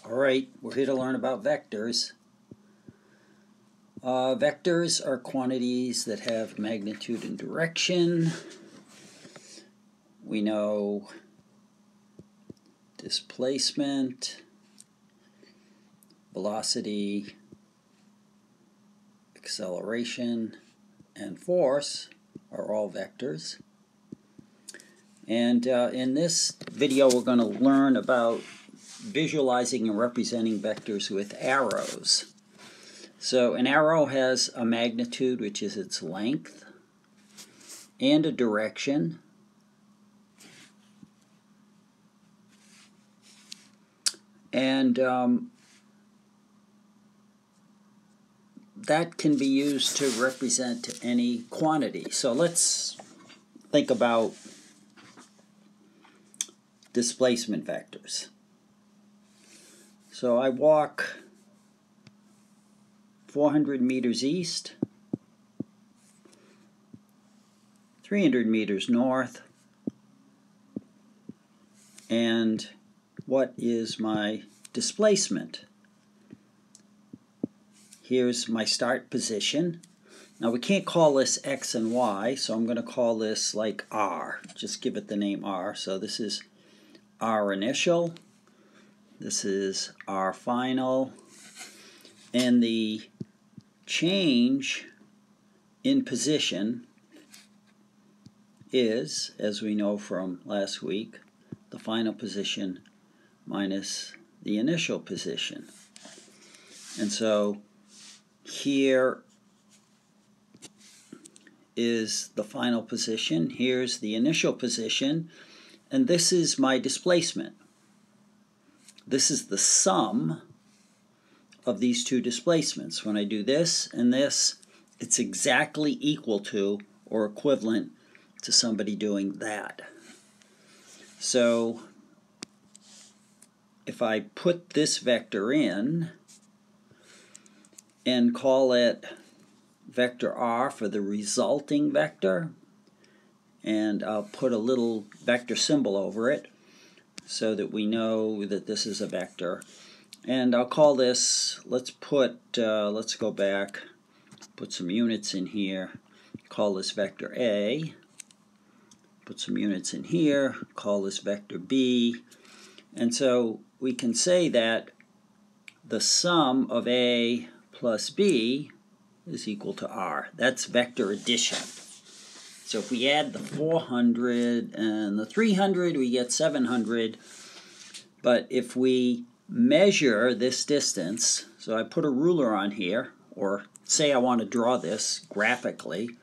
Alright, we're here to learn about vectors. Vectors are quantities that have magnitude and direction. We know displacement, velocity, acceleration, and force are all vectors. And in this video we're going to learn about visualizing and representing vectors with arrows. So an arrow has a magnitude, which is its length, and a direction. And that can be used to represent any quantity. So let's think about displacement vectors. So I walk 400 meters east, 300 meters north, and what is my displacement? Here's my start position. Now we can't call this X and Y, so I'm going to call this like R. Just give it the name R. So this is R initial, this is R final, and the change in position is, as we know from last week, the final position minus the initial position. And so here is the final position, here's the initial position, and this is my displacement. This is the sum of these two displacements. When I do this and this, it's exactly equal to or equivalent to somebody doing that. So if I put this vector in and call it vector R for the resulting vector, and I'll put a little vector symbol over it so that we know that this is a vector. And I'll call this, let's go back, put some units in here, call this vector A, put some units in here, call this vector B, and so we can say that the sum of A plus B is equal to R. That's vector addition. So if we add the 400 and the 300, we get 700. But if we measure this distance, so I put a ruler on here, or say I want to draw this graphically,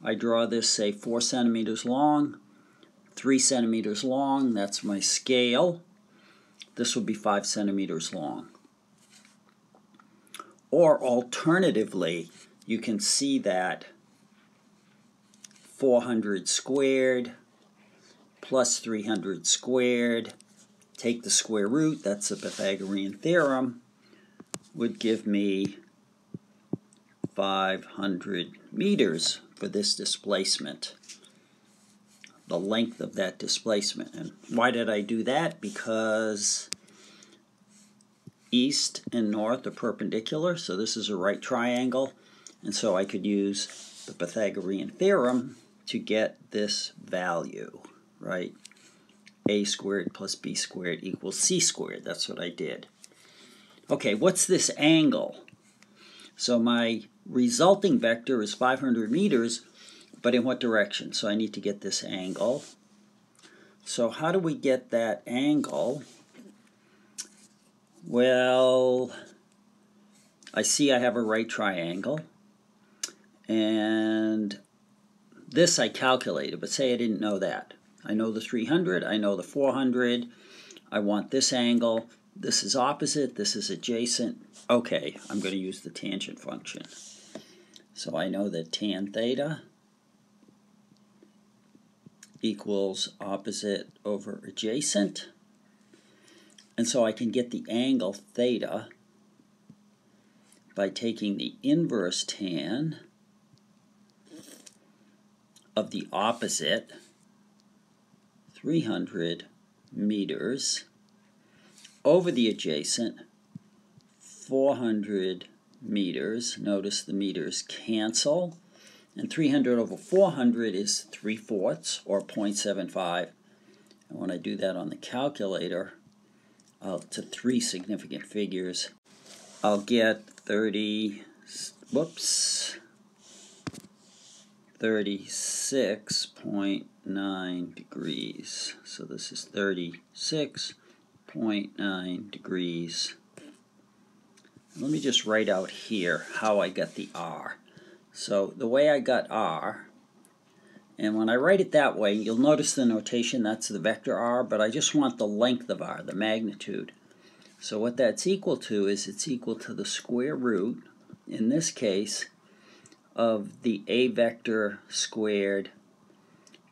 I draw this, say, 4 centimeters long, 3 centimeters long, that's my scale. This will be 5 centimeters long. Or alternatively, you can see that 400 squared plus 300 squared, take the square root, that's the Pythagorean theorem, would give me 500 meters for this displacement, the length of that displacement. And why did I do that? Because east and north are perpendicular, so this is a right triangle, and so I could use the Pythagorean theorem to get this value, right? A squared plus B squared equals C squared. That's what I did. Okay, what's this angle? So my resulting vector is 500 meters, but in what direction? So I need to get this angle. So how do we get that angle? Well, I see I have a right triangle, and this I calculated, but say I didn't know that. I know the 300, I know the 400, I want this angle, this is opposite, this is adjacent. Okay, I'm going to use the tangent function. So I know that tan theta equals opposite over adjacent, and so I can get the angle theta by taking the inverse tan of the opposite 300 meters over the adjacent 400 meters. Notice the meters cancel. And 300 over 400 is 3/4 or 0.75. And when I do that on the calculator, to three significant figures, I'll get 36.9 degrees. So this is 36.9 degrees. Let me just write out here how I got the R. So the way I got R, and when I write it that way, you'll notice the notation, that's the vector R, but I just want the length of R, the magnitude. So what that's equal to is it's equal to the square root, in this case, of the A vector squared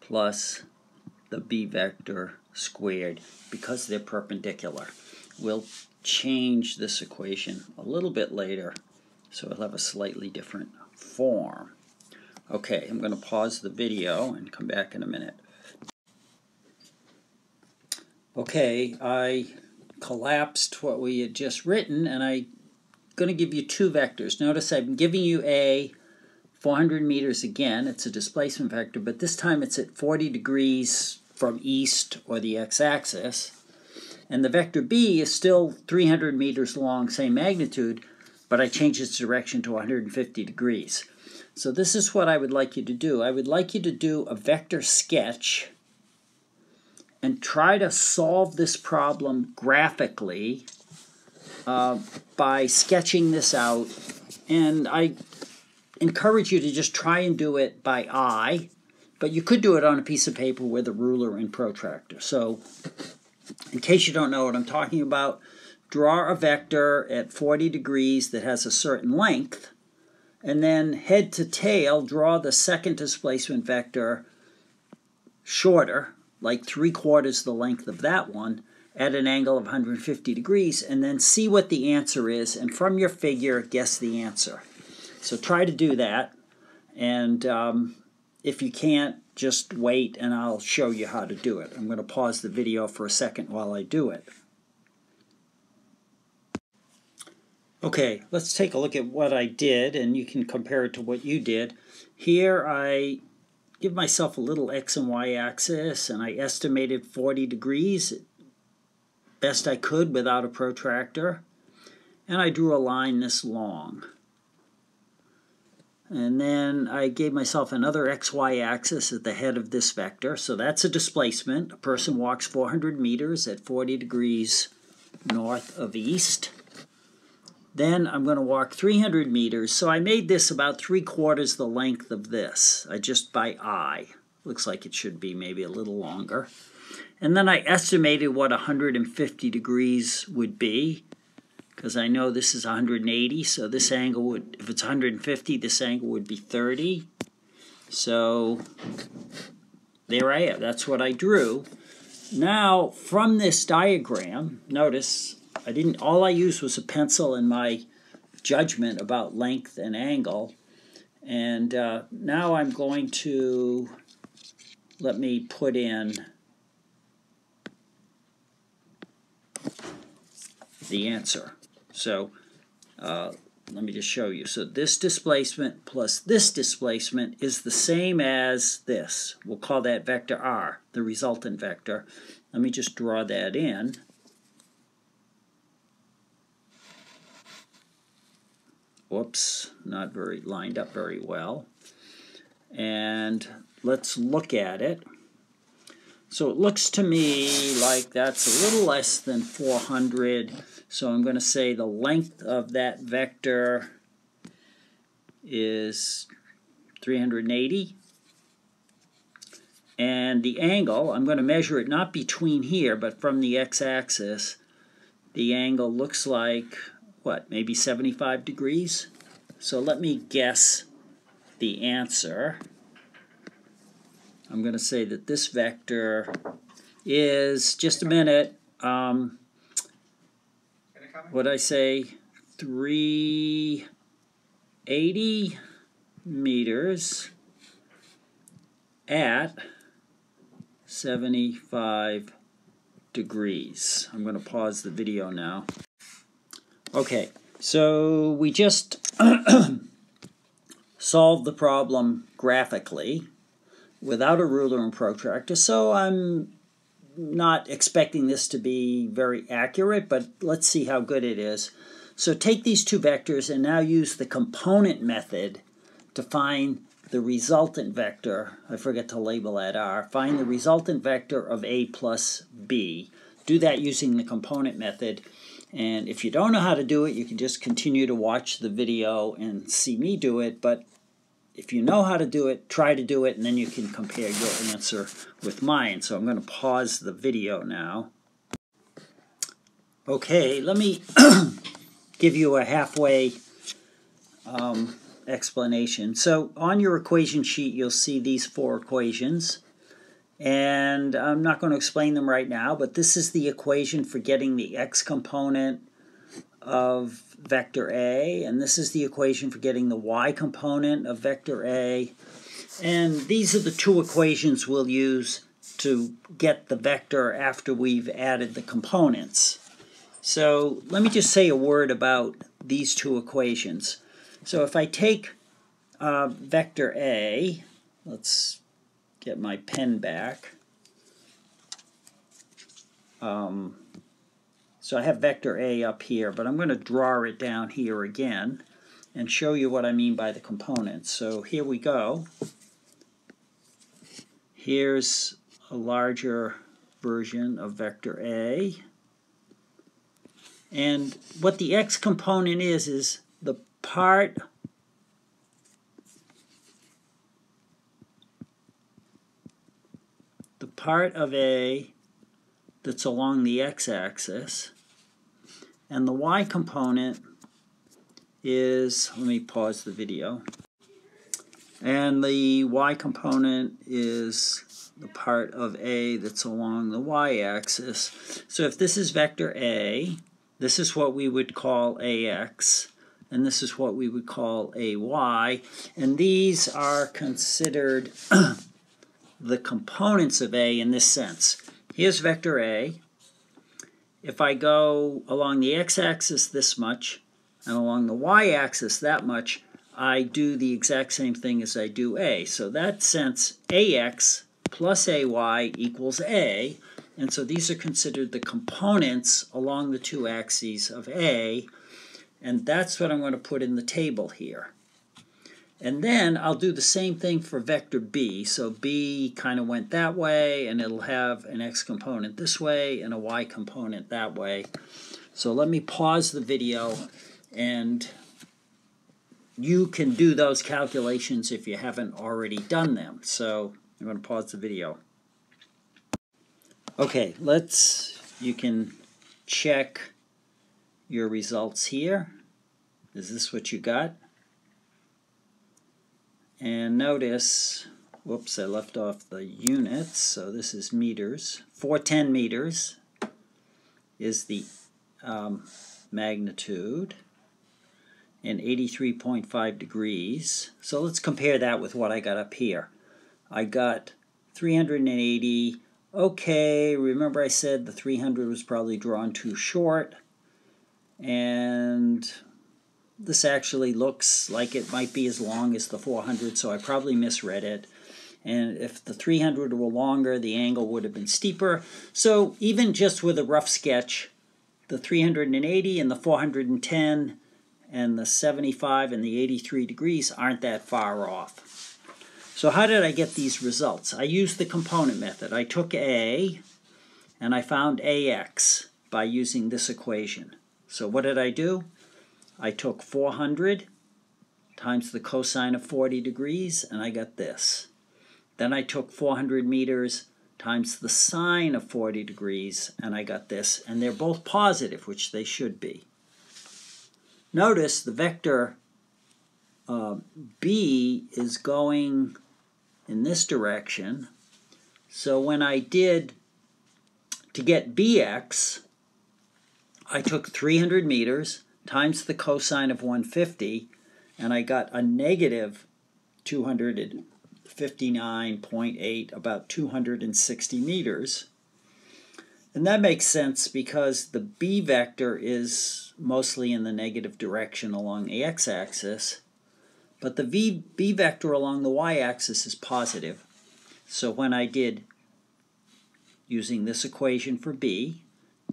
plus the B vector squared, because they're perpendicular. We'll change this equation a little bit later, so it'll have a slightly different form. Okay, I'm going to pause the video and come back in a minute. Okay, I collapsed what we had just written, and I'm going to give you two vectors. Notice I'm giving you A 400 meters again. It's a displacement vector, but this time it's at 40 degrees from east, or the x-axis. And the vector B is still 300 meters long, same magnitude, but I changed its direction to 150 degrees. So this is what I would like you to do. I would like you to do a vector sketch and try to solve this problem graphically by sketching this out. And I encourage you to just try and do it by eye, but you could do it on a piece of paper with a ruler and protractor. So in case you don't know what I'm talking about, draw a vector at 40 degrees that has a certain length, and then head to tail, draw the second displacement vector shorter, like 3/4 the length of that one, at an angle of 150 degrees, and then see what the answer is, and from your figure, guess the answer. So try to do that, and if you can't, just wait and I'll show you how to do it. I'm going to pause the video for a second while I do it. Okay, let's take a look at what I did, and you can compare it to what you did. Here I give myself a little x and y axis, and I estimated 40 degrees, best I could without a protractor, and I drew a line this long. And then I gave myself another xy axis at the head of this vector, so that's a displacement. A person walks 400 meters at 40 degrees north of east. Then I'm going to walk 300 meters, so I made this about 3/4 the length of this. I just by eye. Looks like it should be maybe a little longer. And then I estimated what 150 degrees would be, because I know this is 180, so this angle would, if it's 150, this angle would be 30. So there I am. That's what I drew. Now, from this diagram, notice all I used was a pencil and my judgment about length and angle. And now I'm going to, let me put in the answer. So let me just show you. So this displacement plus this displacement is the same as this. We'll call that vector R, the resultant vector. Let me just draw that in. Whoops, not very lined up very well. And let's look at it. So it looks to me like that's a little less than 400. So I'm going to say the length of that vector is 380. And the angle, I'm going to measure it not between here, but from the x-axis. The angle looks like, what, maybe 75 degrees? So let me guess the answer. I'm going to say that this vector is, just a minute, what'd I say, 380 meters at 75 degrees. I'm going to pause the video now. Okay, so we just solved the problem graphically without a ruler and protractor, so I'm not expecting this to be very accurate, but let's see how good it is. So take these two vectors and now use the component method to find the resultant vector. I forget to label that R. Find the resultant vector of A plus B. Do that using the component method. And if you don't know how to do it, you can just continue to watch the video and see me do it. But if you know how to do it, try to do it, and then you can compare your answer with mine. So I'm going to pause the video now. Okay, let me give you a halfway explanation. So on your equation sheet, you'll see these 4 equations. And I'm not going to explain them right now, but this is the equation for getting the x component of vector A, and this is the equation for getting the y component of vector A. And these are the 2 equations we'll use to get the vector after we've added the components. So let me just say a word about these 2 equations. So if I take vector A, let's get my pen back. So I have vector A up here, but I'm going to draw it down here again and show you what I mean by the components. So here we go. Here's a larger version of vector A. And what the x component is the part of A that's along the x-axis, and the y component is, let me pause the video, and the y component is the part of A that's along the y-axis. So if this is vector A, this is what we would call AX, and this is what we would call AY, and these are considered the components of A in this sense. Here's vector A. If I go along the x-axis this much and along the y-axis that much, I do the exact same thing as I do A. So that sense, AX plus AY equals A, and so these are considered the components along the 2 axes of A, and that's what I'm going to put in the table here. And then I'll do the same thing for vector B. So B kind of went that way, and it'll have an x component this way and a y component that way. So let me pause the video, and you can do those calculations if you haven't already done them. So I'm going to pause the video. Okay, you can check your results here. Is this what you got? And notice, whoops, I left off the units, so this is meters. 410 meters is the magnitude, and 83.5 degrees. So let's compare that with what I got up here. I got 380. Okay, remember I said the 300 was probably drawn too short, and this actually looks like it might be as long as the 400, so I probably misread it. And if the 300 were longer, the angle would have been steeper. So even just with a rough sketch, the 380 and the 410 and the 75 and the 83 degrees aren't that far off. So how did I get these results? I used the component method. I took A and I found AX by using this equation. So what did I do? I took 400 times the cosine of 40 degrees, and I got this. Then I took 400 meters times the sine of 40 degrees, and I got this. And they're both positive, which they should be. Notice the vector B is going in this direction. So when I did, to get BX, I took 300 meters times the cosine of 150, and I got a negative 259.8, about 260 meters. And that makes sense because the b vector is mostly in the negative direction along the x-axis, but the b vector along the y-axis is positive. So when I did, using this equation for b,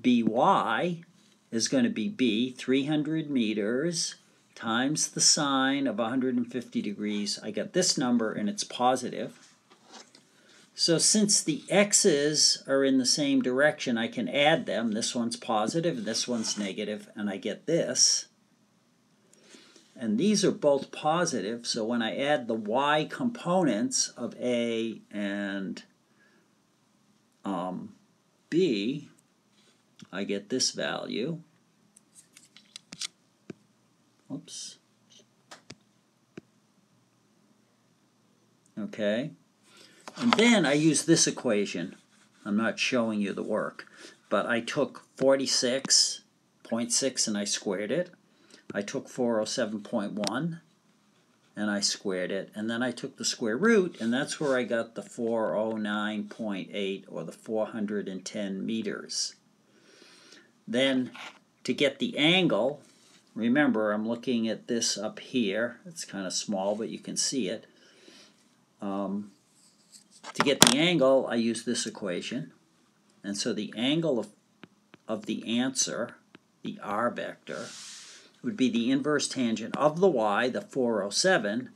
by is going to be b, 300 meters, times the sine of 150 degrees. I got this number and it's positive. So since the x's are in the same direction, I can add them. This one's positive and this one's negative, and I get this. And these are both positive, so when I add the y components of a and b, I get this value. Oops. Okay. And then I use this equation. I'm not showing you the work, but I took 46.6 and I squared it. I took 407.1 and I squared it, and then I took the square root, and that's where I got the 409.8, or the 410 meters. Then to get the angle, remember I'm looking at this up here. It's kind of small, but you can see it. To get the angle, I use this equation. And so the angle of the answer, the r vector, would be the inverse tangent of the y, the 407,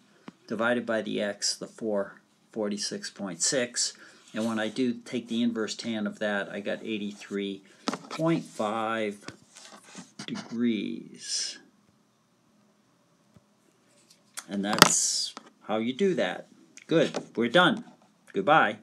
divided by the x, the 446.6. And when I do take the inverse tan of that, I got 83.5 degrees. And that's how you do that. Good. We're done. Goodbye.